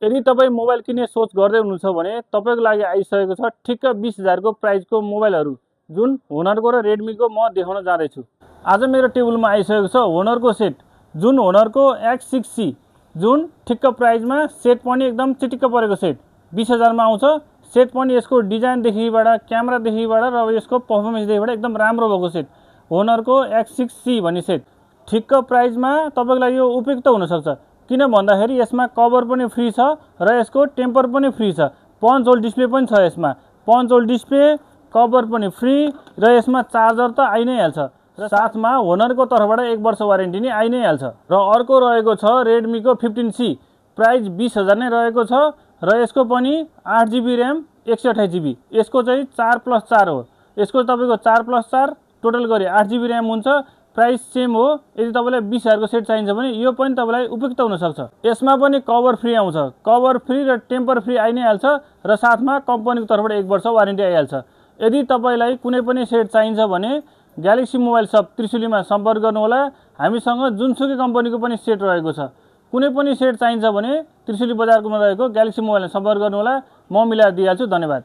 यदि तपाईँ मोबाइल किन्ने सोच गर्दै हुनुहुन्छ भने तपाईँको लागि आइसकेको छ ठिक्क 20,000 को प्राइसको मोबाइलहरू, जुन होनरको र रेडमीको म देखाउन जाँदैछु। आज मेरो टेबलमा आइसकेको छ होनरको सेट, जुन होनरको X6C, जुन ठिक्क प्राइसमा सेट पनि एकदम चिटिक्क परेको सेट 20,000 मा आउँछ। सेट पनि यसको डिजाइनदेखिबाट, क्यामेरादेखिबाट र यसको पर्फर्मेन्सदेखिबाट एकदम राम्रो भएको सेट, होनरको X6C भन्ने सेट ठिक्क प्राइसमा तपाईँको लागि यो उपयुक्त हुनसक्छ। किन भन्दाखेरि यसमा कभर पनि फ्री छ र यसको टेम्पर पनि फ्री छ, पन्च होल डिस्प्ले पनि छ। यसमा पन्च होल डिस्प्ले, कभर पनि फ्री र यसमा चार्जर त आइ नै हाल्छ र साथमा होनरको तर्फबाट 1 वर्ष वारेन्टी नै आइ नै हाल्छ। र अर्को रहेको छ रेडमीको 15C, प्राइस 20,000 नै रहेको छ र यसको पनि 8GB ऱ्याम 128GB, यसको चाहिँ 4+4 हो। यसको तपाईँको 4+4 टोटल गरी 8GB ऱ्याम हुन्छ। प्राइस सेम हो। यदि तपाईँलाई 20,000 को सेट चाहिन्छ भने यो पनि तपाईँलाई उपयुक्त हुनसक्छ। यसमा पनि कभर फ्री आउँछ, कभर फ्री र टेम्पर फ्री आइ नै हाल्छ र साथमा कम्पनीको तर्फबाट 1 वर्ष वारेन्टी आइहाल्छ। यदि तपाईँलाई कुनै पनि सेट चाहिन्छ भने ग्यालेक्सी मोबाइल सप त्रिशुलीमा सम्पर्क गर्नुहोला। हामीसँग जुनसुकै कम्पनीको पनि सेट रहेको छ। कुनै पनि सेट चाहिन्छ भने त्रिशुली बजारमा रहेको ग्यालेक्सी मोबाइलमा सम्पर्क गर्नुहोला, म मिलाएर दिइहाल्छु। धन्यवाद।